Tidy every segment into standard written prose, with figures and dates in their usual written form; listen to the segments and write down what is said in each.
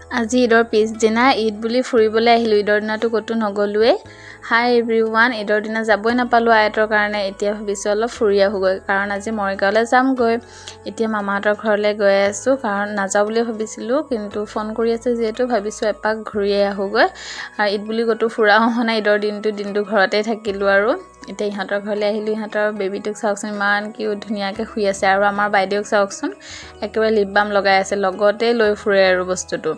আজি ঈদৰ পিছদিনা ঈদ বুলি ফুৰিবলৈ আহিলোঁ। ঈদৰ দিনাটো ক'তো নগলোৱে। হাই এভৰিৱান, ঈদৰ দিনা যাবই নাপালোঁ আয়তৰ কাৰণে। এতিয়া ভাবিছোঁ অলপ ফুৰি আহোঁগৈ, কাৰণ আজি মৰিগাঁৱলৈ যামগৈ। এতিয়া মামাহঁতৰ ঘৰলৈ গৈ আছোঁ, কাৰণ নাযাওঁ বুলি ভাবিছিলোঁ, কিন্তু ফোন কৰি আছে যিহেতু ভাবিছোঁ এপাক ঘূৰিয়ে আহোঁগৈ। আৰু ঈদ বুলি ক'তো ফুৰাও হোৱা নাই, ঈদৰ দিনটো ঘৰতেই থাকিলোঁ আৰু। এতিয়া ইহঁতৰ ঘৰলৈ আহিলোঁ। ইহঁতৰ বেবীটোক চাওকচোন, ইমান কিউট ধুনীয়াকৈ শুই আছে। আৰু আমাৰ বাইদেউক চাওকচোন, একেবাৰে লিপ বাম লগাই আছে, লগতে লৈ ফুৰে আৰু বস্তুটো।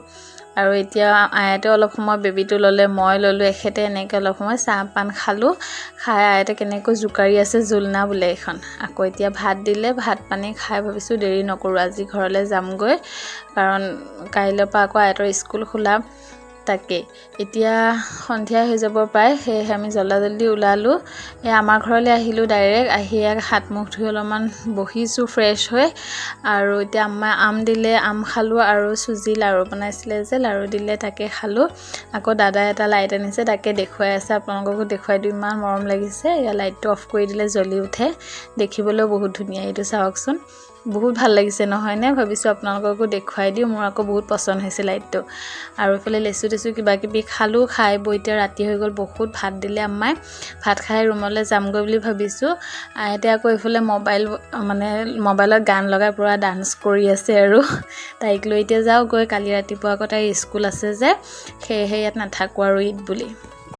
আৰু এতিয়া আয়াতে অলপ সময় বেবীটো ল'লে, মই ল'লোঁ, এখেতে এনেকৈ অলপ সময় চাহ পান খালোঁ। খাই আয়াতে কেনেকৈ জোকাৰি আছে, জোলনা বোলে এইখন। আকৌ এতিয়া ভাত দিলে, ভাত পানী খাই ভাবিছোঁ দেৰি নকৰোঁ, আজি ঘৰলৈ যামগৈ, কাৰণ কাইলৈৰ পৰা আকৌ আয়াতৰ স্কুল খোলা। তাকেই এতিয়া সন্ধিয়া হৈ যাব পাৰে, সেয়েহে আমি জল্দি ওলালোঁ। আমাৰ ঘৰলৈ আহিলোঁ ডাইৰেক্ট। আহি হাত মুখ ধুই অলপমান বহিছোঁ ফ্ৰেছ হৈ। আৰু এতিয়া আম্মাই আম দিলে, আম খালোঁ, আৰু চুজি লাড়ু বনাইছিলে যে, লাড়ু দিলে, তাকে খালোঁ। আকৌ দাদাই এটা লাইট আনিছে, তাকে দেখুৱাই আছে, আপোনালোককো দেখুৱাই দিওঁ, ইমান মৰম লাগিছে। এয়া লাইটটো অফ কৰি দিলে জ্বলি উঠে, দেখিবলৈও বহুত ধুনীয়া। এইটো চাওকচোন, বহুত ভাল লাগিছে নহয়নে? ভাবিছোঁ আপোনালোককো দেখুৱাই দিওঁ, মোৰ আকৌ বহুত পচন্দ হৈছে লাইটটো। আৰু এইফালে লেচু কিবা কিবি খালোঁ। খাই বৈ এতিয়া ৰাতি হৈ গ'ল, বহুত ভাত দিলে আম্মাই। ভাত খাই ৰুমলৈ যামগৈ বুলি ভাবিছোঁ। এতিয়া আকৌ এইফালে মোবাইলত গান লগাই পূৰা ডান্স কৰি আছে আৰু। তাইক লৈ এতিয়া যাওঁগৈ, কালি ৰাতিপুৱা আকৌ তাইৰ স্কুল আছে যে, সেয়েহে ইয়াত নাথাকোঁ আৰু ঈদ বুলি।